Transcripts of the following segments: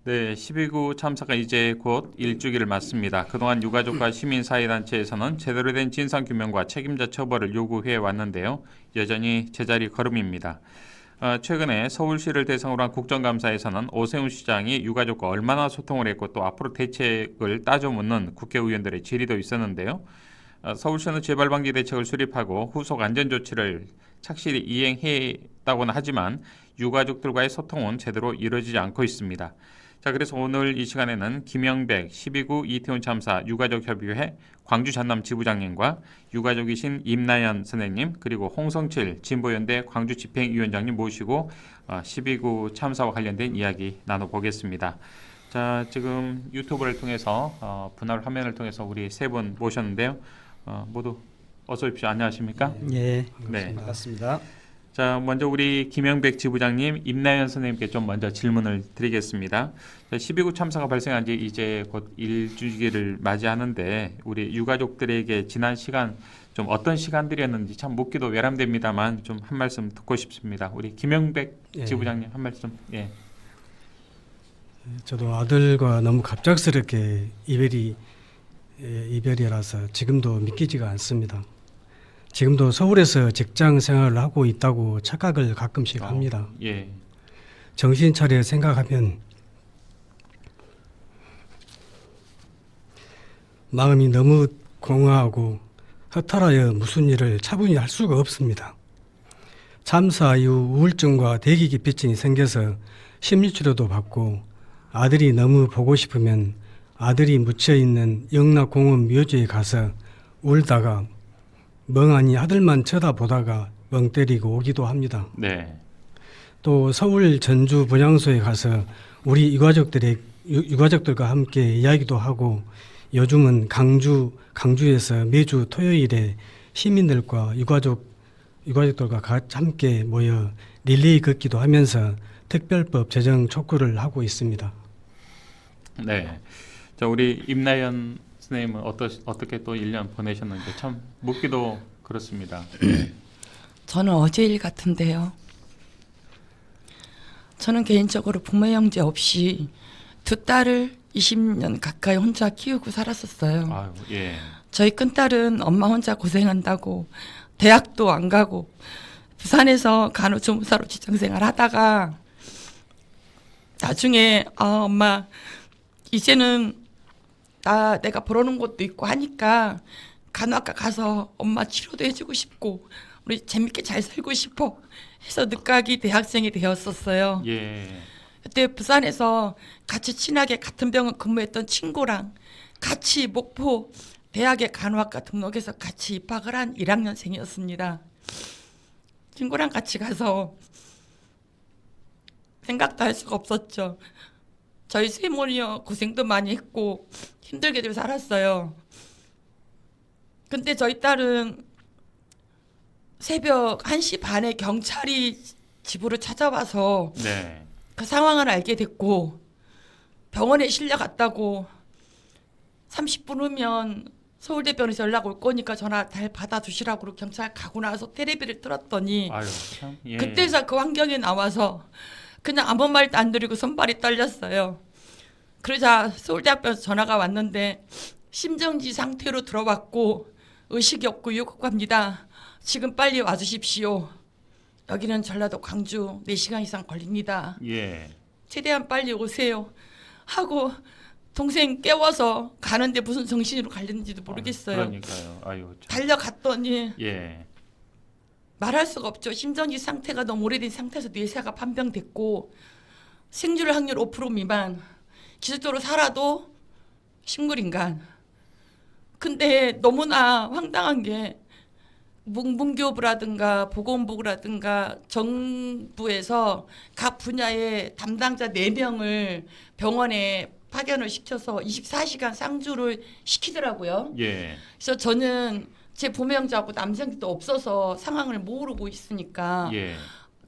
네, 12구 참사가 이제 곧 일주기를 맞습니다. 그동안 유가족과 시민사회단체에서는 제대로 된 진상규명과 책임자 처벌을 요구해 왔는데요. 여전히 제자리 걸음입니다. 최근에 서울시를 대상으로 한 국정감사에서는 오세훈 시장이 유가족과 얼마나 소통을 했고 또 앞으로 대책을 따져 묻는 국회의원들의 질의도 있었는데요. 서울시는 재발방지 대책을 수립하고 후속 안전조치를 착실히 이행했다고는 하지만 유가족들과의 소통은 제대로 이루어지지 않고 있습니다. 자, 그래서 오늘 이 시간에는 김영백 12구 이태원 참사 유가족협의회 광주 전남 지부장님과 유가족이신 임나연 선생님 그리고 홍성칠 진보연대 광주 집행위원장님 모시고 12구 참사와 관련된 이야기 나눠보겠습니다. 자, 지금 유튜브를 통해서 분할 화면을 통해서 우리 세 분 모셨는데요. 모두 어서 오십시오. 안녕하십니까? 예, 네. 반갑습니다. 자, 먼저 우리 김영백 지부장님, 임나연 선생님께 좀 먼저 질문을 드리겠습니다. 12구 참사가 발생한 지 이제 곧 일주기를 맞이하는데 우리 유가족들에게 지난 시간 좀 어떤 시간들이었는지 참 묻기도 외람됩니다만 좀 한 말씀 듣고 싶습니다. 우리 김영백 예. 지부장님 한 말씀. 예. 저도 아들과 너무 갑작스럽게 이별이라서 지금도 믿기지가 않습니다. 지금도 서울에서 직장 생활을 하고 있다고 착각을 가끔씩 합니다. 예. 정신 차려 생각하면 마음이 너무 공허하고 허탈하여 무슨 일을 차분히 할 수가 없습니다. 참사 이후 우울증과 대기기피증이 생겨서 심리치료도 받고 아들이 너무 보고 싶으면 아들이 묻혀있는 영락공원 묘지에 가서 울다가 멍하니 아들만 쳐다보다가 멍 때리고 오기도 합니다. 네. 또 서울 전주 분향소에 가서 우리 유가족들과 함께 이야기도 하고 요즘은 강주에서 매주 토요일에 시민들과 유가족들과 함께 모여 릴레이 걷기도 하면서 특별법 제정 촉구를 하고 있습니다. 네. 자, 우리 임나연 선생님은 어떻게 또 1년 보내셨는지 참 묻기도 그렇습니다. 저는 어제 일 같은데요. 저는 개인적으로 부모 형제 없이 두 딸을 20년 가까이 혼자 키우고 살았었어요. 아유, 예. 저희 큰딸은 엄마 혼자 고생한다고 대학도 안 가고 부산에서 간호조무사로 직장생활 하다가 나중에 엄마 이제는 내가 벌어놓은 것도 있고 하니까 간호학과 가서 엄마 치료도 해주고 싶고 우리 재밌게 잘 살고 싶어 해서 늦가기 대학생이 되었었어요. 예. 그때 부산에서 같이 친하게 같은 병원 근무했던 친구랑 같이 목포 대학에 간호학과 등록해서 같이 입학을 한 1학년생이었습니다. 친구랑 같이 가서 생각도 할 수가 없었죠. 저희 세모니어 고생도 많이 했고 힘들게도 살았어요. 근데 저희 딸은 새벽 1시 반에 경찰이 집으로 찾아와서 네. 그 상황을 알게 됐고 병원에 실려갔다고 30분 후면 서울대병원에서 연락 올 거니까 전화 잘 받아주시라고 경찰 가고 나서 테레비를 틀었더니 아유, 참. 예. 그때서 그 환경에 나와서 그냥 아무 말도 안 드리고 손발이 떨렸어요. 그러자 서울대학병원에서 전화가 왔는데 심정지 상태로 들어왔고 의식이 없고 유급합니다. 지금 빨리 와주십시오. 여기는 전라도 광주 4시간 이상 걸립니다. 예. 최대한 빨리 오세요. 하고 동생 깨워서 가는데 무슨 정신으로 갔는지도 모르겠어요. 그러니까요. 아유, 참. 달려갔더니 예. 말할 수가 없죠. 심정지 상태가 너무 오래된 상태에서 뇌세가 판병됐고 생존 확률 5% 미만. 기술적으로 살아도 식물인간. 근데 너무나 황당한 게 문교부라든가 보건부라든가 정부에서 각 분야의 담당자 4명을 병원에 파견을 시켜서 24시간 상주를 시키더라고요. 예. 그래서 저는 제 부모 형제하고 남자도 없어서 상황을 모르고 있으니까 예.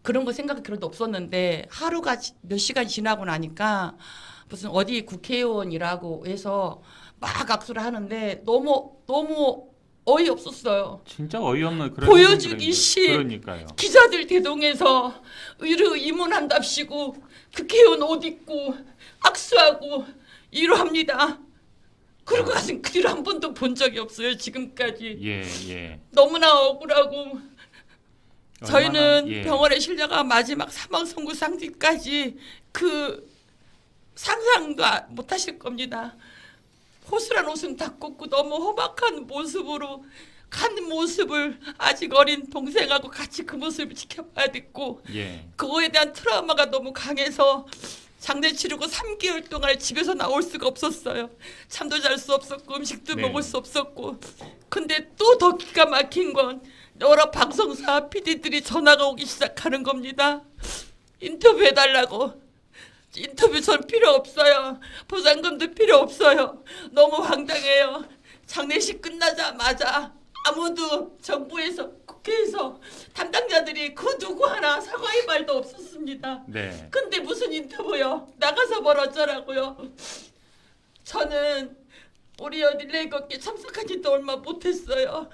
그런 거 생각이 그래도 없었는데 하루가 몇 시간 지나고 나니까 무슨 어디 국회의원이라고 해서 막 악수를 하는데 너무 어이없었어요. 진짜 어이없는 그런 보여주기 시 그러니까요. 기자들 대동해서 의료 입문한답시고 국회의원 옷 입고 악수하고 위로합니다. 그러고 가신 그 뒤로 한 번도 본 적이 없어요. 지금까지. 예, 예. 너무나 억울하고 저희는 얼마나, 예. 병원에 실려가 마지막 사망 선고 상지까지 그 상상도 못 하실 겁니다. 호술한 옷은 다 꽂고 너무 험악한 모습으로 간 모습을 아직 어린 동생하고 같이 그 모습을 지켜봐야 됐고 예. 그거에 대한 트라우마가 너무 강해서 장례 치르고 3개월 동안 집에서 나올 수가 없었어요. 잠도 잘 수 없었고 음식도 네. 먹을 수 없었고 근데 또 더 기가 막힌 건 여러 방송사 PD들이 전화가 오기 시작하는 겁니다. 인터뷰 해달라고. 인터뷰 전 필요 없어요. 보상금도 필요 없어요. 너무 황당해요. 장례식 끝나자마자 아무도 정부에서 국회에서 담당자들이 그 누구 하나 사과의 말도 없었습니다. 네. 근데 무슨 인터뷰요? 나가서 뭘 어쩌라고요? 저는 우리 릴레이 걷기에 참석한 지도 얼마 못했어요.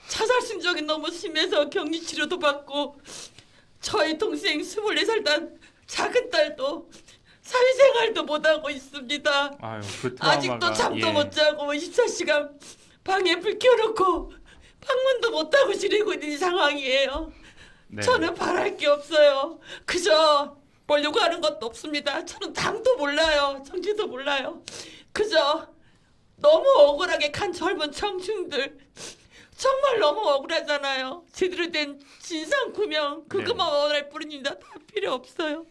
자살 심정이 너무 심해서 격리 치료도 받고 저희 동생 24살 단 작은 딸도 사회생활도 못하고 있습니다. 아유, 그 트라우마가 아직도 잠도 예. 못 자고 24시간 방에 불 켜놓고 방문도 못하고 지내고 있는 상황이에요. 네. 저는 바랄 게 없어요. 그저 뭘 요구하는 것도 없습니다. 저는 당도 몰라요. 정치도 몰라요. 그저 너무 억울하게 간 젊은 청춘들 정말 너무 억울하잖아요. 제대로 된 진상규명 그것만 원할 뿐입니다. 다 필요 없어요.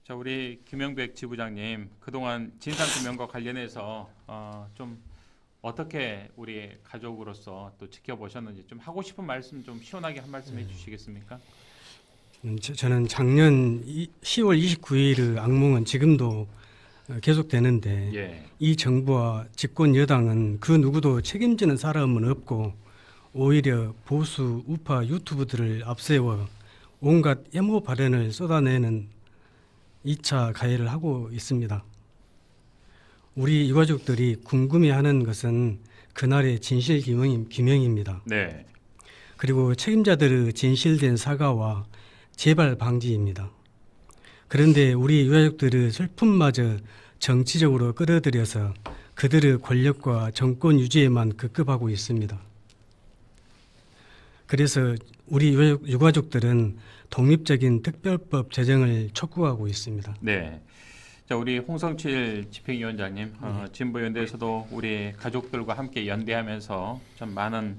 자, 우리 김영백 지부장님, 그동안 진상규명과 관련해서 좀 어떻게 우리 가족으로서 또 지켜보셨는지 좀 하고 싶은 말씀 좀 시원하게 한 말씀 해주시겠습니까? 저는 작년 10월 29일 악몽은 지금도 계속되는데 예, 이 정부와 집권 여당은 그 누구도 책임지는 사람은 없고 오히려 보수 우파 유튜브들을 앞세워 온갖 혐오 발언을 쏟아내는 2차 가해를 하고 있습니다. 우리 유가족들이 궁금해하는 것은 그날의 진실 규명입니다. 네, 그리고 책임자들의 진실된 사과와 재발 방지입니다. 그런데 우리 유가족들의 슬픔마저 정치적으로 끌어들여서 그들의 권력과 정권 유지에만 급급하고 있습니다. 그래서 우리 유가족들은 독립적인 특별법 제정을 촉구하고 있습니다. 네. 자, 우리 홍성칠 집행위원장님, 진보연대에서도 우리 가족들과 함께 연대하면서 좀 많은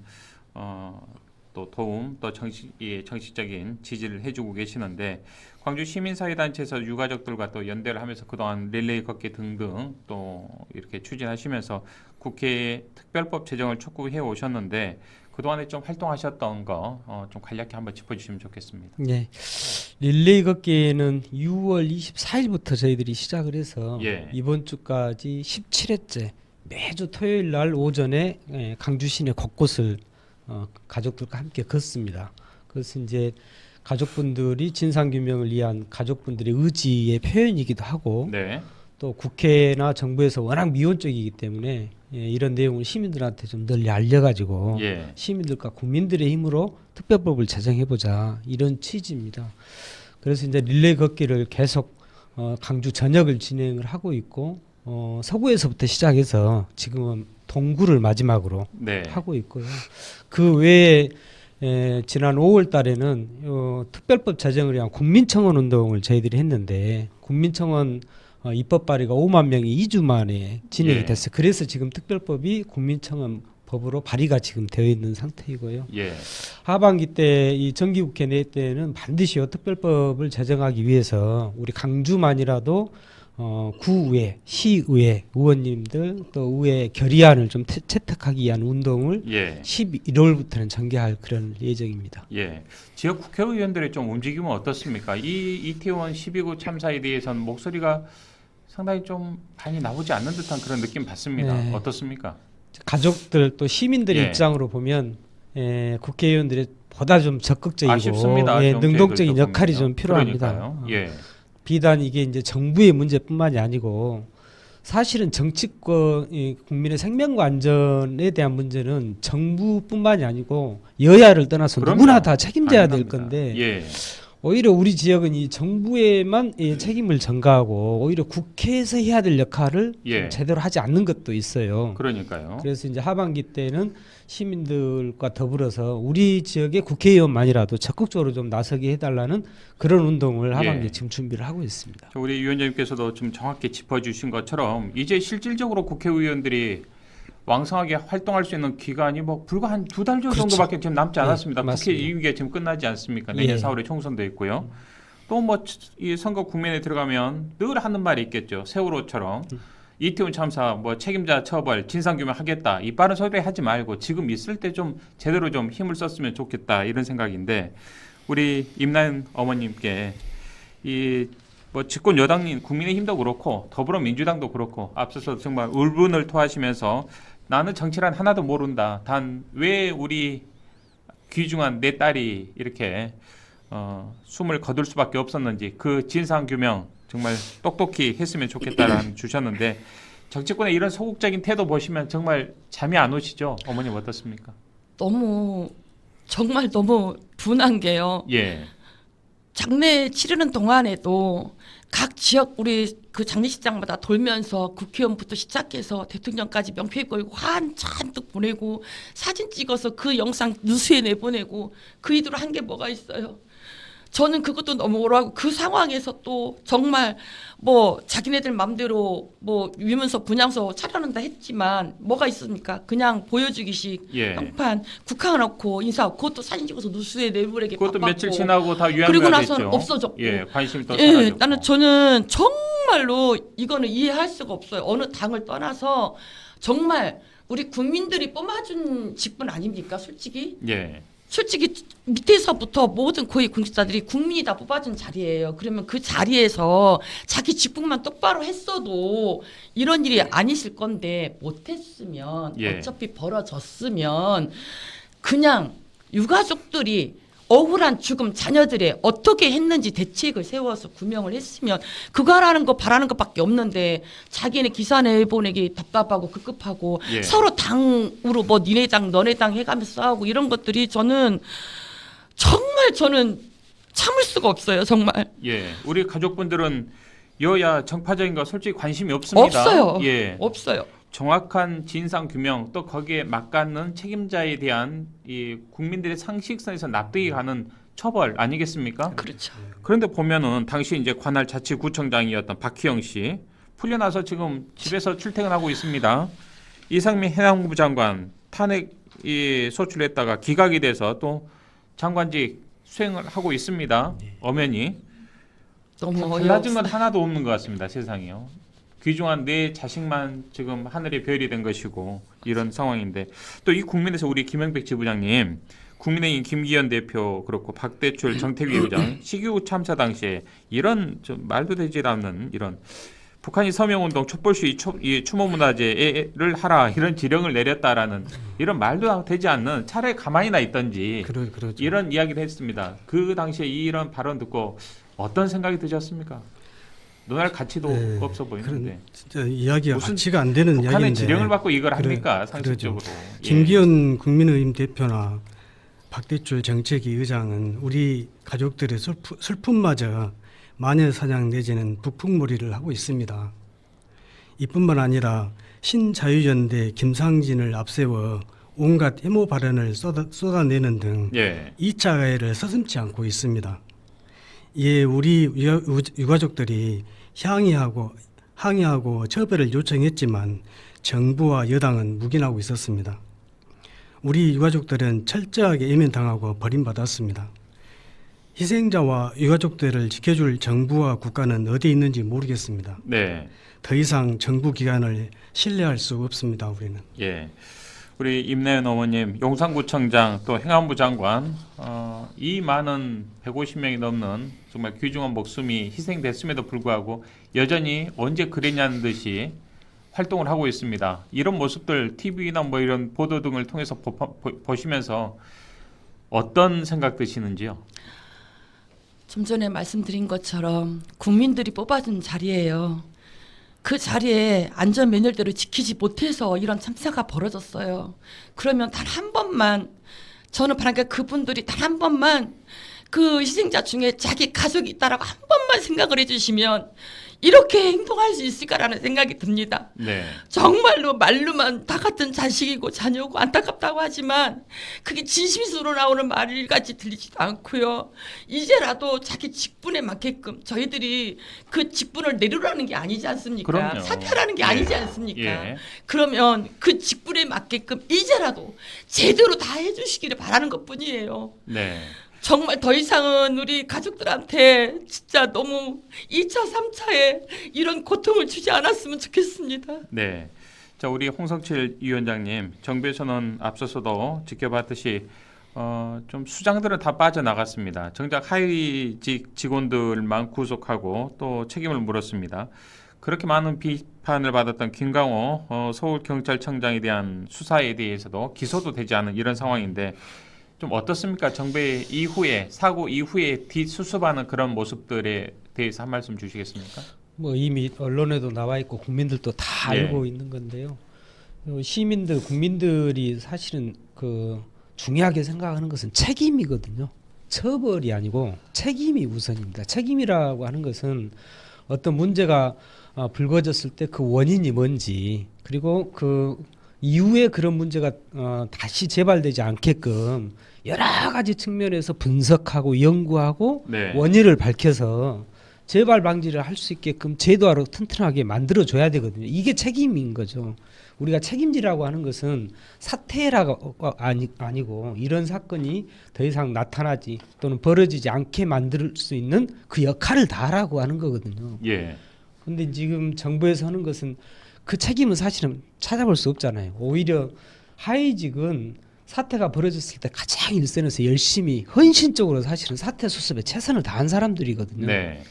또 도움, 또 정식적인 지지를 해주고 계시는데 광주 시민사회단체에서 유가족들과 또 연대를 하면서 그동안 릴레이 걷기 등등 또 이렇게 추진하시면서 국회에 특별법 제정을 촉구해 오셨는데 그동안에 좀 활동하셨던 거 좀 간략히 한번 짚어주시면 좋겠습니다. 네, 릴레이 걷기는 6월 24일부터 저희들이 시작을 해서 예. 이번 주까지 17회째 매주 토요일 날 오전에 강주 시내 곳곳을 가족들과 함께 걷습니다. 그래서 이제 가족분들이 진상규명을 위한 가족분들의 의지의 표현이기도 하고 네, 또 국회나 정부에서 워낙 미온적이기 때문에 이런 내용을 시민들한테 좀 널리 알려가지고 예, 시민들과 국민들의 힘으로 특별법을 제정해보자 이런 취지입니다. 그래서 이제 릴레이 걷기를 계속 강주 전역을 진행을 하고 있고 서구에서부터 시작해서 지금은 동구를 마지막으로 네, 하고 있고요. 그 외에 지난 5월 달에는 특별법 제정을 위한 국민청원 운동을 저희들이 했는데 국민청원 입법 발의가 5만 명이 2주 만에 진행이 예. 됐어요. 그래서 지금 특별법이 국민청원 법으로 발의가 지금 되어 있는 상태이고요. 예, 하반기 때 이 정기국회 내 때는 반드시 특별법을 제정하기 위해서 우리 강주만이라도 구의회, 시의회 의원님들 또 의회 결의안을 좀 채택하기 위한 운동을 예. 11월부터는 전개할 그런 예정입니다. 예, 지역 국회의원들의 좀 움직임은 어떻습니까? 이 이태원 12구 참사에 대해서는 목소리가 상당히 좀 많이 나오지 않는 듯한 그런 느낌 받습니다. 네. 어떻습니까? 가족들 또 시민들의 예. 입장으로 보면 국회의원들이 보다 좀 적극적이고 아쉽습니다. 좀 능동적인 저희들도 역할이 보면요. 좀 필요합니다. 그러니까요. 예, 비단 이게 이제 정부의 문제뿐만이 아니고 사실은 정치권 국민의 생명과 안전에 대한 문제는 정부뿐만이 아니고 여야를 떠나서 그럼요. 누구나 다 책임져야 될 당연합니다. 건데 예, 오히려 우리 지역은 이 정부에만 책임을 전가하고 오히려 국회에서 해야 될 역할을 예. 좀 제대로 하지 않는 것도 있어요. 그러니까요. 그래서 이제 하반기 때는 시민들과 더불어서 우리 지역의 국회의원만이라도 적극적으로 좀 나서게 해달라는 그런 운동을 하반기에 예. 지금 준비를 하고 있습니다. 우리 위원장님께서도 좀 정확히 짚어주신 것처럼 이제 실질적으로 국회의원들이 왕성하게 활동할 수 있는 기간이 뭐 불과 한 2달 그렇죠. 정도밖에 지금 남지 예, 않았습니다. 국회 맞습니다. 임기가 지금 끝나지 않습니까? 내년 예. 4월에 총선도 있고요. 또 뭐 이 선거 국면에 들어가면 늘 하는 말이 있겠죠. 세월호처럼 이태원 참사 뭐 책임자 처벌 진상규명하겠다. 이 빠른 소리 하지 말고 지금 있을 때 좀 제대로 좀 힘을 썼으면 좋겠다 이런 생각인데 우리 임나연 어머님께 이 뭐 집권 여당인 국민의힘도 그렇고 더불어민주당도 그렇고 앞서서 정말 울분을 토하시면서 나는 정치란 하나도 모른다. 단 왜 우리 귀중한 내 딸이 이렇게 숨을 거둘 수밖에 없었는지 그 진상 규명 정말 똑똑히 했으면 좋겠다라는 주셨는데 정치권의 이런 소극적인 태도 보시면 정말 잠이 안 오시죠? 어머님 어떻습니까? 정말 너무 분한 게요. 예, 장례 치르는 동안에도 각 지역 우리 그 장례식장마다 돌면서 국회의원부터 시작해서 대통령까지 명패 걸고 한 잔뜩 보내고 사진 찍어서 그 영상 뉴스에 내보내고 그 이후로 한 게 뭐가 있어요. 저는 그것도 너무 오라고 그 상황에서 또 정말 뭐 자기네들 맘대로 뭐 유문서 분향소 차려놓는다 했지만 뭐가 있습니까? 그냥 보여주기식 예. 평판 국화놓고 인사하고 그것도 사진 찍어서 뉴스에 내보내게 그것도 바빴고 며칠 지나고 다 유양가 그리고 됐죠. 나서는 없어졌고 예, 관심이 또 예, 사라졌고. 나는 저는 정말로 이거는 이해할 수가 없어요. 어느 당을 떠나서 정말 우리 국민들이 뽑아준 직분 아닙니까? 예, 솔직히 밑에서부터 모든 고위 공직자들이 국민이 다 뽑아준 자리예요. 그러면 그 자리에서 자기 직분만 똑바로 했어도 이런 일이 안 있을 건데 못했으면 예. 어차피 벌어졌으면 그냥 유가족들이 억울한 죽음 자녀들의 어떻게 했는지 대책을 세워서 규명을 했으면 그거 하라는 거 바라는 것밖에 없는데 자기네 기사 내보내기 답답하고 급급하고 예. 서로 당으로 뭐 니네 당 너네 당 해가면서 싸우고 이런 것들이 저는 참을 수가 없어요. 정말 예. 우리 가족분들은 여야 정파적인 거 솔직히 관심이 없습니다. 없어요. 예. 없어요. 정확한 진상 규명 또 거기에 맞닿는 책임자에 대한 이 국민들의 상식선에서 납득이 가는 처벌 아니겠습니까? 그렇죠. 그런데 보면은 당시 이제 관할 자치구청장이었던 박희영 씨 풀려나서 지금 집에서 출퇴근하고 있습니다. 이상민 해양부 장관 탄핵이 소출했다가 기각이 돼서 또 장관직 수행을 하고 있습니다. 엄연히 너무 달라진 건 어이없어. 하나도 없는 것 같습니다. 세상이요. 귀중한 내 자식만 지금 하늘의 별이 된 것이고 이런 상황인데 또 이 국민에서 우리 김영백 지부장님 국민의힘 김기현 대표 그렇고 박대출 정태위 의장 시기구 참사 당시에 이런 좀 말도 되지 않는 이런 북한이 서명운동 촛불 시위 추모문화제를 하라 이런 지령을 내렸다라는 이런 말도 되지 않는 차라리 가만히나 있던지 그렇죠. 이런 이야기를 했습니다. 그 당시에 이런 발언 듣고 어떤 생각이 드셨습니까? 논할 가치도 네, 없어 보이는데 그런 진짜 이야기가 무슨 가치가 안 되는 북한의 이야기인데 지령을 받고 이걸 합니까? 그러죠. 상식적으로. 예. 김기현 국민의힘 대표나 박대출 정책위 의장은 우리 가족들의 슬픔마저 마녀사냥 내지는 북풍몰이를 하고 있습니다. 이뿐만 아니라 신자유연대 김상진을 앞세워 온갖 혐오 발언을 쏟아내는 등 예. 2차 가해를 서슴지 않고 있습니다. 이에 우리 유가족들이 항의하고 처벌을 요청했지만 정부와 여당은 묵인하고 있었습니다. 우리 유가족들은 철저하게 외면당하고 버림받았습니다. 희생자와 유가족들을 지켜줄 정부와 국가는 어디에 있는지 모르겠습니다. 네. 더 이상 정부 기관을 신뢰할 수 없습니다. 우리는. 예. 우리 임나연 어머님, 용산구청장 또 행안부 장관 이 많은 150명이 넘는 정말 귀중한 목숨이 희생됐음에도 불구하고 여전히 언제 그랬냐는 듯이 활동을 하고 있습니다. 이런 모습들 TV나 뭐 이런 보도 등을 통해서 보시면서 어떤 생각 드시는지요? 좀 전에 말씀드린 것처럼 국민들이 뽑아준 자리예요. 그 자리에 안전 매너대로 지키지 못해서 이런 참사가 벌어졌어요. 그러면 단 한 번만 저는 바라니까 그분들이 단 한 번만 그 희생자 중에 자기 가족이 있다라고 한 번만 생각을 해주시면 이렇게 행동할 수 있을까라는 생각이 듭니다. 네. 정말로 말로만 다 같은 자식이고 자녀고 안타깝다고 하지만 그게 진심으로 나오는 말같이 들리지도 않고요. 이제라도 자기 직분에 맞게끔 저희들이 그 직분을 내려라는 게 아니지 않습니까? 그럼요. 사퇴라는 게 예. 아니지 않습니까? 예. 그러면 그 직분에 맞게끔 이제라도 제대로 다 해주시기를 바라는 것뿐이에요. 네. 정말 더 이상은 우리 가족들한테 진짜 너무 2차, 3차에 이런 고통을 주지 않았으면 좋겠습니다. 네. 자, 우리 홍성칠 위원장님, 정부에서는 앞서서도 지켜봤듯이 좀 수장들은 다 빠져나갔습니다. 정작 하위직 직원들만 구속하고 또 책임을 물었습니다. 그렇게 많은 비판을 받았던 김강호 서울경찰청장에 대한 수사에 대해서도 기소도 되지 않은 이런 상황인데 좀 어떻습니까? 정부의 이후에 사고 이후에 뒷수습하는 그런 모습들에 대해서 한 말씀 주시겠습니까? 뭐 이미 언론에도 나와 있고 국민들도 다 예. 알고 있는 건데요. 시민들, 국민들이 사실은 그 중요하게 생각하는 것은 책임이거든요. 처벌이 아니고 책임이 우선입니다. 책임이라고 하는 것은 어떤 문제가 불거졌을 때 그 원인이 뭔지, 그리고 그 이후에 그런 문제가 다시 재발되지 않게끔 여러 가지 측면에서 분석하고 연구하고 네. 원인을 밝혀서 재발 방지를 할 수 있게끔 제도화로 튼튼하게 만들어줘야 되거든요. 이게 책임인 거죠. 우리가 책임지라고 하는 것은 사퇴라고 아니고 이런 사건이 더 이상 나타나지 또는 벌어지지 않게 만들 수 있는 그 역할을 다하라고 하는 거거든요. 예. 그런데 지금 정부에서 하는 것은 그 책임은 사실은 찾아볼 수 없잖아요. 오히려 하위직은 사태가 벌어졌을 때 가장 일선에서 열심히 헌신적으로 사실은 사태 수습에 최선을 다한 사람들이거든요. 네.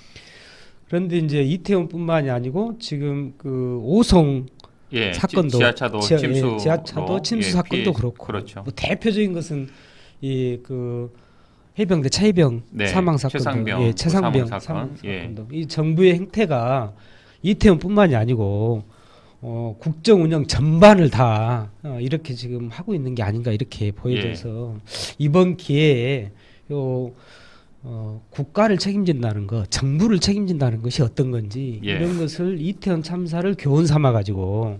그런데 이제 이태원뿐만이 아니고 지금 그 오송 예. 사건도 지하차도 침수 지하차도 침수 사건도 그렇고 그렇죠. 뭐 대표적인 것은 이 그 해병대 차이병 네, 사망 사건도 최상병 최상병 사망 사건. 사망 예. 사건도 이 정부의 행태가 이태원뿐만이 아니고 국정 운영 전반을 다 이렇게 지금 하고 있는 게 아닌가 이렇게 보여져서 이번 기회에 국가를 책임진다는 것, 정부를 책임진다는 것이 어떤 건지 예. 이런 것을 이태원 참사를 교훈 삼아 가지고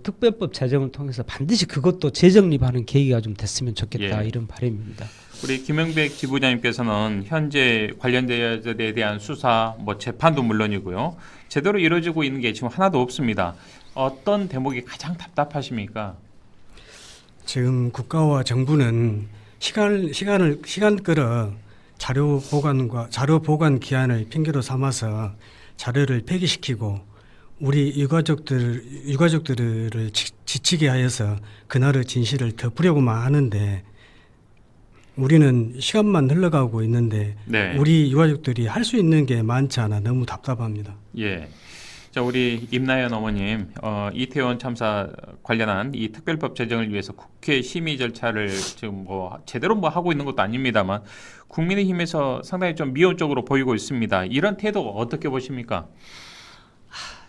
특별법 제정을 통해서 반드시 그것도 재정립하는 계기가 좀 됐으면 좋겠다 예. 이런 바람입니다. 우리 김영백 지부장님께서는 현재 관련자들에 대한 수사, 뭐 재판도 물론이고요, 제대로 이루어지고 있는 게 지금 하나도 없습니다. 어떤 대목이 가장 답답하십니까? 지금 국가와 정부는 시간 끌어 자료 보관 기한을 핑계로 삼아서 자료를 폐기시키고 우리 유가족들을 지치게 하여서 그날의 진실을 덮으려고만 하는데 우리는 시간만 흘러가고 있는데 네. 우리 유가족들이 할 수 있는 게 많지 않아 너무 답답합니다. 예. 자, 우리 임나연 어머님, 이태원 참사 관련한 이 특별법 제정을 위해서 국회 심의 절차를 지금 뭐 제대로 뭐 하고 있는 것도 아닙니다만 국민의힘에서 상당히 좀 미온적으로 보이고 있습니다. 이런 태도 어떻게 보십니까?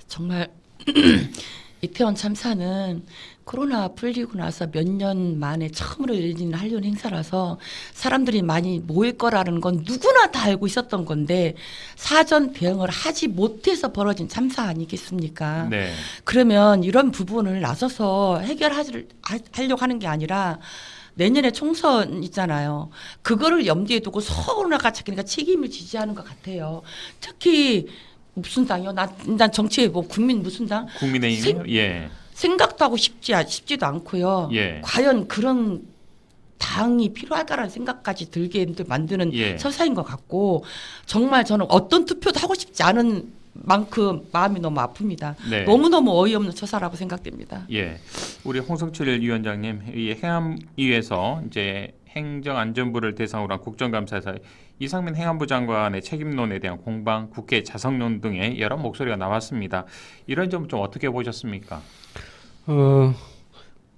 정말 이태원 참사는 코로나 풀리고 나서 몇 년 만에 처음으로 열리는 한려운 행사라서 사람들이 많이 모일 거라는 건 누구나 다 알고 있었던 건데 사전 대응을 하지 못해서 벌어진 참사 아니겠습니까? 네. 그러면 이런 부분을 나서서 하려고 하는 게 아니라 내년에 총선 있잖아요. 그거를 염두에 두고 서로가 자기네가 책임을 지지하는 것 같아요. 특히 무슨 당이요? 난 정치에 뭐 국민 무슨 당? 국민의힘, 예. 생각도 하고 싶지도 않고요. 예. 과연 그런 당이 필요할까라는 생각까지 들게 만드는 예. 서사인 것 같고 정말 저는 어떤 투표도 하고 싶지 않은 만큼 마음이 너무 아픕니다. 네. 너무너무 어이없는 처사라고 생각됩니다. 예. 우리 홍성칠 위원장님, 이 행안위에서 이제 행정안전부를 대상으로 한 국정감사에서 이상민 행안부 장관의 책임론에 대한 공방, 국회 자성론 등의 여러 목소리가 나왔습니다. 이런 점 좀 어떻게 보셨습니까?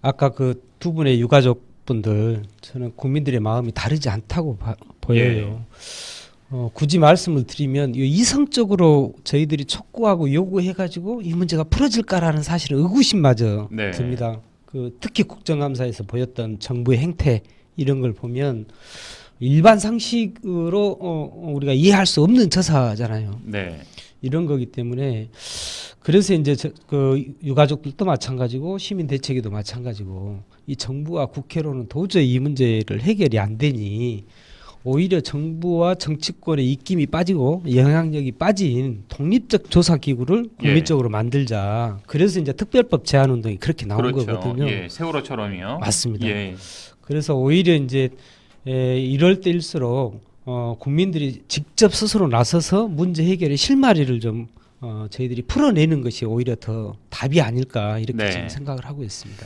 아까 그 두 분의 유가족분들 저는 국민들의 마음이 다르지 않다고 보여요. 굳이 말씀을 드리면 이성적으로 저희들이 촉구하고 요구해가지고 이 문제가 풀어질까라는 사실은 의구심마저 네. 듭니다. 그 특히 국정감사에서 보였던 정부의 행태 이런 걸 보면 일반 상식으로 우리가 이해할 수 없는 처사잖아요. 네. 이런 거기 때문에 그래서 이제 그 유가족들도 마찬가지고 시민 대책위도 마찬가지고 이 정부와 국회로는 도저히 이 문제를 해결이 안 되니 오히려 정부와 정치권의 입김이 빠지고 영향력이 빠진 독립적 조사 기구를 국민적으로 만들자. 그래서 이제 특별법 제안 운동이 그렇게 나온 그렇죠. 거거든요. 예, 세월호처럼요. 맞습니다. 예. 그래서 오히려 이제 이럴 때일수록 국민들이 직접 스스로 나서서 문제 해결의 실마리를 좀 저희들이 풀어내는 것이 오히려 더 답이 아닐까 이렇게 네. 지금 생각을 하고 있습니다.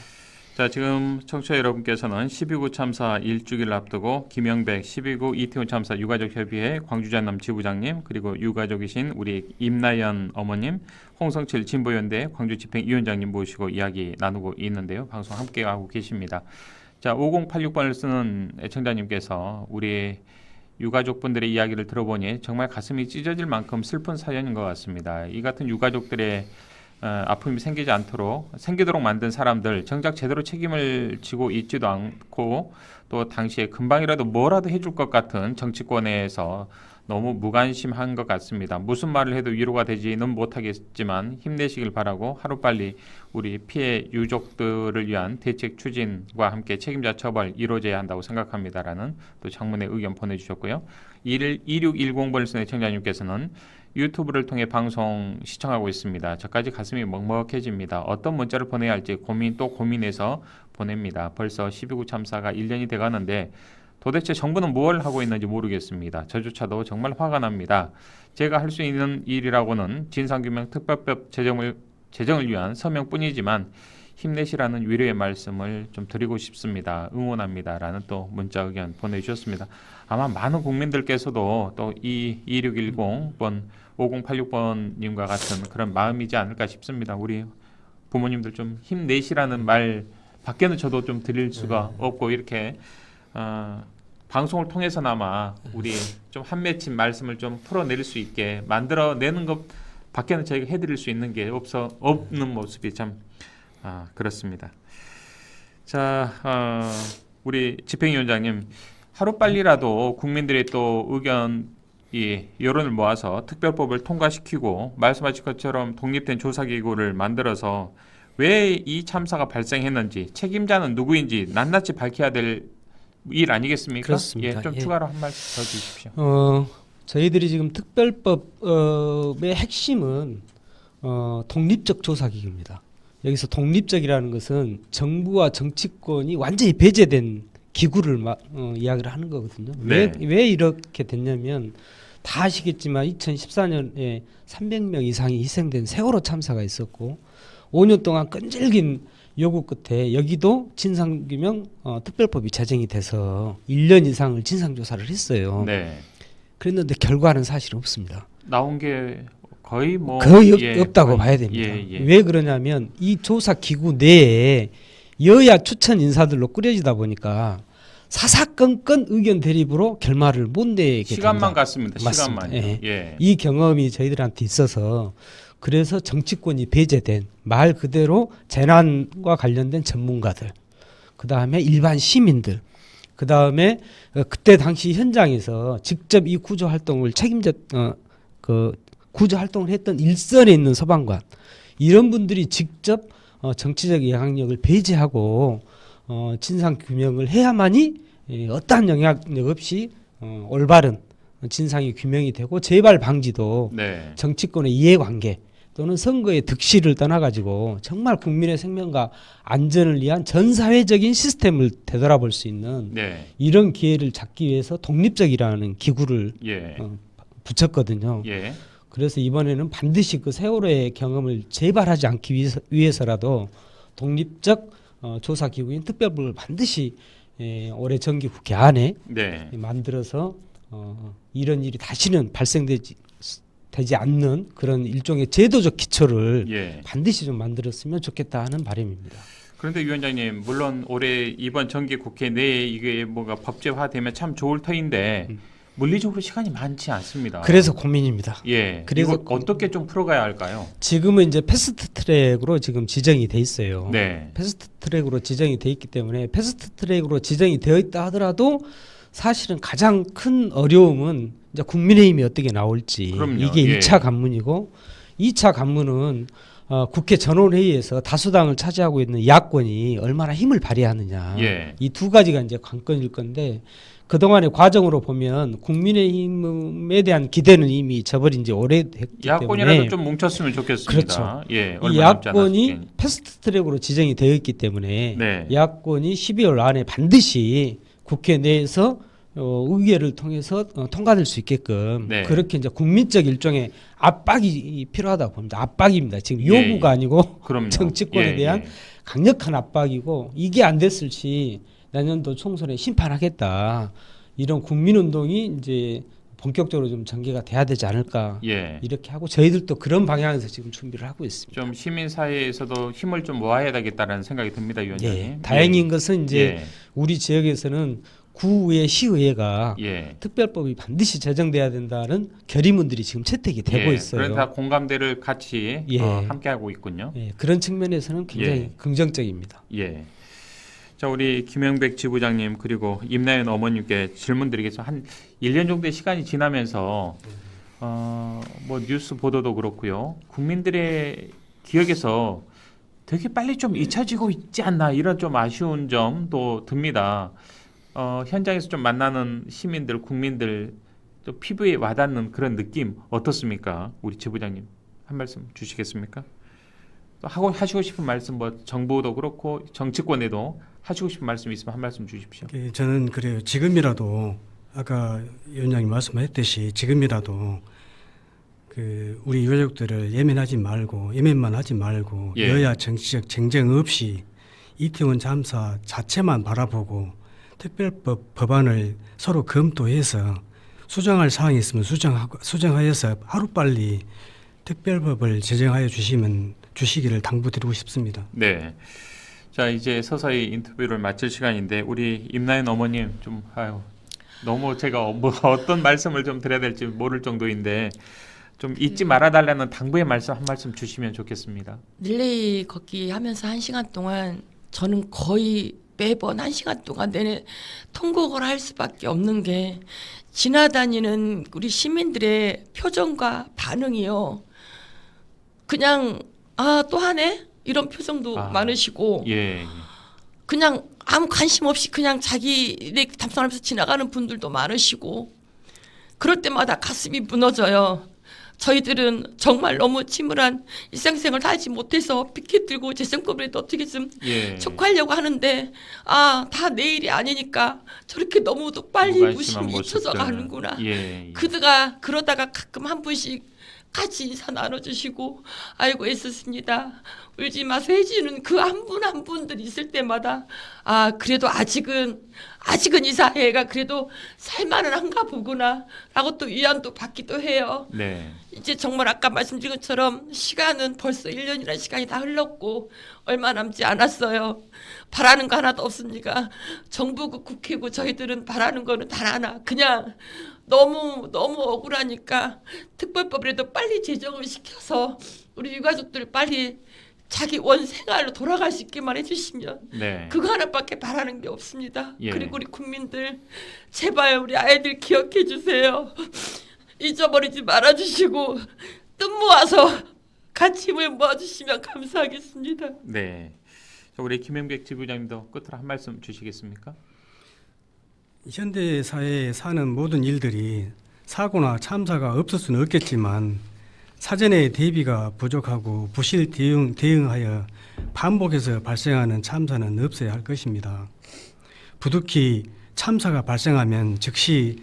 자, 지금 청취자 여러분께서는 12구 참사 1주기를 앞두고 김영백 12구 이태원 참사 유가족협의회 광주전남 지부장님, 그리고 유가족이신 우리 임나연 어머님, 홍성칠 진보연대 광주집행위원장님 모시고 이야기 나누고 있는데요. 방송 함께 하고 계십니다. 자, 5086번을 쓰는 애청자님께서 우리 유가족분들의 이야기를 들어보니 정말 가슴이 찢어질 만큼 슬픈 사연인 것 같습니다. 이 같은 유가족들의 아픔이 생기도록 만든 사람들 정작 제대로 책임을 지고 있지도 않고 또 당시에 금방이라도 뭐라도 해줄 것 같은 정치권에서 너무 무관심한 것 같습니다. 무슨 말을 해도 위로가 되지는 못하겠지만 힘내시길 바라고 하루빨리 우리 피해 유족들을 위한 대책 추진과 함께 책임자 처벌 이루어져야 한다고 생각합니다라는 또 장문의 의견 보내주셨고요. 2610번을 쓴 애청자님께서는 유튜브를 통해 방송 시청하고 있습니다. 저까지 가슴이 먹먹해집니다. 어떤 문자를 보내야 할지 고민해서 보냅니다. 벌써 12구 참사가 1년이 돼가는데 도대체 정부는 뭘 하고 있는지 모르겠습니다. 저조차도 정말 화가 납니다. 제가 할 수 있는 일이라고는 진상규명 특별법 제정을 위한 서명뿐이지만 힘내시라는 위로의 말씀을 좀 드리고 싶습니다. 응원합니다라는 또 문자 의견 보내주셨습니다. 아마 많은 국민들께서도 또 이 2610번 5086번님과 같은 그런 마음이지 않을까 싶습니다. 우리 부모님들 좀 힘내시라는 말 밖에는 저도 좀 드릴 수가 없고 이렇게 방송을 통해서나마 우리 좀 한 맺힌 말씀을 좀 풀어낼 수 있게 만들어내는 것 밖에는 저희가 해드릴 수 있는 게 없는 모습이 참 그렇습니다. 자, 우리 집행위원장님 하루빨리라도 국민들의 또 여론을 모아서 특별법을 통과시키고 말씀하신 것처럼 독립된 조사기구를 만들어서 왜 이 참사가 발생했는지 책임자는 누구인지 낱낱이 밝혀야 될 일 아니겠습니까? 그렇습니다. 예, 좀 예. 추가로 한 말씀 더 주십시오. 저희들이 지금 특별법의 핵심은 독립적 조사기구입니다. 여기서 독립적이라는 것은 정부와 정치권이 완전히 배제된 기구를 이야기를 하는 거거든요. 네. 왜 이렇게 됐냐면 다 아시겠지만 2014년에 300명 이상이 희생된 세월호 참사가 있었고 5년 동안 끈질긴 요구 끝에 여기도 진상규명 특별법이 제정이 돼서 1년 이상을 진상조사를 했어요. 네. 그랬는데 결과는 사실 없습니다. 나온 게 거의 없다고 봐야 됩니다. 예. 왜 그러냐면 이 조사 기구 내에 여야 추천 인사들로 꾸려지다 보니까 사사건건 의견 대립으로 결말을 못 내게 시간만 된다. 갔습니다. 맞습니다. 시간만요. 예. 예. 이 경험이 저희들한테 있어서 그래서 정치권이 배제된 말 그대로 재난과 관련된 전문가들, 그 다음에 일반 시민들, 그 다음에 그때 당시 현장에서 직접 이 구조 활동을 구조 활동을 했던 일선에 있는 소방관 이런 분들이 직접 정치적 영향력을 배제하고 진상 규명을 해야만이 어떠한 영향력 없이 올바른 진상이 규명이 되고 재발 방지도 네. 정치권의 이해관계 또는 선거의 득실을 떠나가지고 정말 국민의 생명과 안전을 위한 전사회적인 시스템을 되돌아볼 수 있는 네. 이런 기회를 잡기 위해서 독립적이라는 기구를 예. 붙였거든요. 예. 그래서 이번에는 반드시 그 세월호의 경험을 재발하지 않기 위해서라도 독립적 조사 기구인 특별법을 반드시 올해 정기국회 안에 네. 만들어서 이런 일이 다시는 발생되지 않는 그런 일종의 제도적 기초를 예. 반드시 좀 만들었으면 좋겠다 하는 바람입니다. 그런데 위원장님, 물론 올해 이번 정기 국회 내에 이게 뭔가 법제화되면 참 좋을 터인데 물리적으로 시간이 많지 않습니다. 그래서 고민입니다. 예. 그래서 이거 어떻게 좀 풀어가야 할까요? 지금은 이제 패스트 트랙으로 지금 지정이 돼 있어요. 네. 패스트 트랙으로 지정이 돼 있기 때문에 패스트 트랙으로 지정이 되어 있다 하더라도 사실은 가장 큰 어려움은 이제 국민의힘이 어떻게 나올지 그럼요. 이게 예. 1차 관문이고 2차 관문은 국회 전원회의에서 다수당을 차지하고 있는 야권이 얼마나 힘을 발휘하느냐 예. 이 두 가지가 이제 관건일 건데 그동안의 과정으로 보면 국민의힘에 대한 기대는 이미 저버린 지 오래됐기 야권이라도 때문에 좀 뭉쳤으면 좋겠습니다. 그렇죠. 예, 이 얼마 남지 야권이 않았으니. 패스트트랙으로 지정이 되어 있기 때문에 네. 야권이 12월 안에 반드시 국회 내에서 의결을 통해서 통과될 수 있게끔 네. 그렇게 이제 국민적 일종의 압박이 필요하다고 봅니다. 압박입니다. 지금 예, 요구가 예. 아니고 그럼요. 정치권에 예, 대한 예. 강력한 압박이고 이게 안 됐을 시 내년도 총선에 심판하겠다. 이런 국민운동이 이제 본격적으로 좀 전개가 돼야 되지 않을까 예. 이렇게 하고 저희들도 그런 방향에서 지금 준비를 하고 있습니다. 좀 시민 사회에서도 힘을 좀 모아야 되겠다라는 생각이 듭니다, 위원장님. 예, 다행인 것은 이제 예. 우리 지역에서는 구의회, 시의회가 예. 특별법이 반드시 제정돼야 된다는 결의문들이 지금 채택이 되고 예. 있어요. 그래서 다 공감대를 같이 예. 함께 하고 있군요. 예, 그런 측면에서는 굉장히 예. 긍정적입니다. 예. 자, 우리 김영백 지부장님 그리고 임나연 어머님께 질문 드리겠습니다. 한 1년 정도의 시간이 지나면서 뭐 뉴스 보도도 그렇고요. 국민들의 기억에서 되게 빨리 좀 잊혀지고 있지 않나 이런 좀 아쉬운 점도 듭니다. 현장에서 좀 만나는 시민들, 국민들 또 피부에 와닿는 그런 느낌 어떻습니까? 우리 지부장님 한 말씀 주시겠습니까? 또 하시고 싶은 말씀 뭐 정부도 그렇고 정치권에도 하시고 싶은 말씀 있으면 한 말씀 주십시오. 저는 그래요. 지금이라도 아까 위원장님 말씀하셨듯이 지금이라도 그 우리 유가족들을 예면만 하지 말고 예. 여야 정치적 쟁쟁 없이 이태원 참사 자체만 바라보고 특별법 법안을 서로 검토해서 수정할 사항이 있으면 수정하여서 하루빨리 특별법을 제정하여 주시기를 당부드리고 싶습니다. 네. 자, 이제 서서히 인터뷰를 마칠 시간인데 우리 임나연 어머님 좀 너무 제가 뭐 어떤 말씀을 좀 드려야 될지 모를 정도인데 좀 잊지 말아달라는 당부의 말씀 한 말씀 주시면 좋겠습니다. 릴레이 걷기 하면서 1시간 동안 저는 거의 매번 1시간 동안 내내 통곡을 할 수밖에 없는 게 지나다니는 우리 시민들의 표정과 반응이요. 그냥 또 하네? 이런 표정도 많으시고 예. 그냥 아무 관심 없이 그냥 자기네 담당하면서 지나가는 분들도 많으시고 그럴 때마다 가슴이 무너져요. 저희들은 정말 너무 침울한 일상생활을 하지 못해서 피켓 들고 재선거에도 어떻게 좀 예. 촉구하려고 하는데 다 내일이 아니니까 저렇게 너무도 빨리 무관심한 무심히 잊혀져 모습들. 가는구나. 예. 그드가 그러다가 가끔 한 분씩 같이 인사 나눠주시고 아이고 애썼습니다. 울지 마세요 해주는 그 한 분 한 분들 있을 때마다 그래도 아직은 이 사회가 그래도 살만은 한가 보구나 라고 또 위안도 받기도 해요. 네. 이제 정말 아까 말씀드린 것처럼 시간은 벌써 1년이라는 시간이 다 흘렀고 얼마 남지 않았어요. 바라는 거 하나도 없으니까 정부고 국회고 저희들은 바라는 거는 단 하나 그냥 너무 억울하니까 특별법이라도 빨리 제정을 시켜서 우리 유가족들 빨리 자기 원 생활로 돌아갈 수 있게만 해주시면 네. 그거 하나밖에 바라는 게 없습니다. 예. 그리고 우리 국민들 제발 우리 아이들 기억해 주세요. 잊어버리지 말아주시고 뜻 모아서 같이 힘을 모아주시면 감사하겠습니다. 네. 자, 우리 김영백 지부장님도 끝으로 한 말씀 주시겠습니까? 현대 사회에 사는 모든 일들이 사고나 참사가 없을 수는 없겠지만 사전에 대비가 부족하고 부실 대응하여 반복해서 발생하는 참사는 없어야 할 것입니다. 부득이 참사가 발생하면 즉시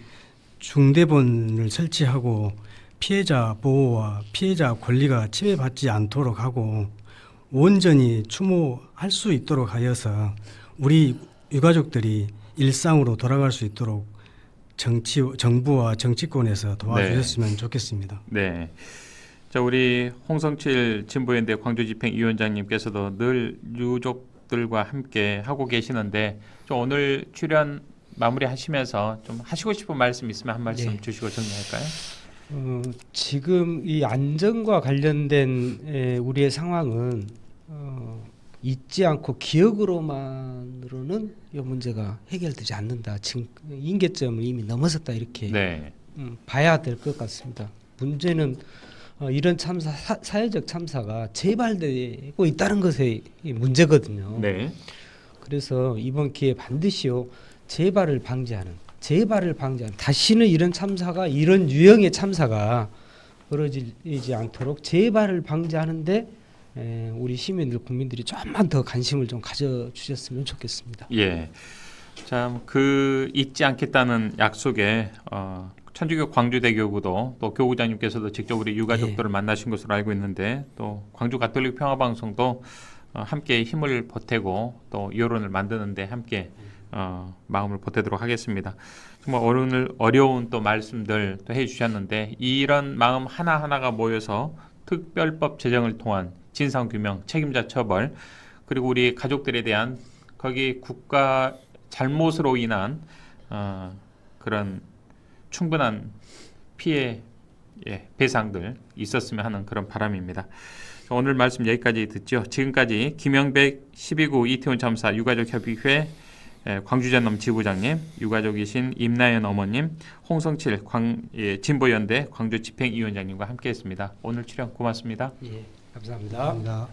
중대본을 설치하고 피해자 보호와 피해자 권리가 침해받지 않도록 하고 온전히 추모할 수 있도록 하여서 우리 유가족들이 일상으로 돌아갈 수 있도록 정부와 정치권에서 도와주셨으면 좋겠습니다. 네. 자, 우리 홍성칠 진보연대 광주집행위원장님께서도 늘 유족들과 함께 하고 계시는데 좀 오늘 출연 마무리하시면서 좀 하시고 싶은 말씀 있으면 한 말씀 네. 주시고 정리할까요? 지금 이 안전과 관련된 우리의 상황은 잊지 않고 기억으로만으로는 이 문제가 해결되지 않는다. 지금 임계점을 이미 넘어섰다 이렇게 네. 봐야 될 것 같습니다. 문제는 이런 참사, 사회적 참사가 재발되고 있다는 것이 문제거든요. 네. 그래서 이번 기회에 반드시요 재발을 방지하는 다시는 이런 참사가 이런 유형의 참사가 벌어지지 않도록 재발을 방지하는데 우리 시민들 국민들이 좀만 더 관심을 좀 가져주셨으면 좋겠습니다. 예. 참 그 잊지 않겠다는 약속에 천주교 광주대교구도 또 교구장님께서도 직접 우리 유가족들을 만나신 것으로 알고 있는데 또 광주 가톨릭 평화방송도 함께 힘을 보태고 또 여론을 만드는데 함께 마음을 보태도록 하겠습니다. 정말 오늘 어려운 또 말씀들 또 해주셨는데 이런 마음 하나하나가 모여서 특별법 제정을 통한 진상규명, 책임자 처벌 그리고 우리 가족들에 대한 거기 국가 잘못으로 인한 그런 충분한 피해 배상들 있었으면 하는 그런 바람입니다. 오늘 말씀 여기까지 듣죠. 지금까지 김영백 12구 이태원 참사 유가족협의회 광주전남 지부장님, 유가족이신 임나연 어머님, 홍성칠 진보연대 광주집행위원장님과 함께했습니다. 오늘 출연 고맙습니다. 예, 감사합니다.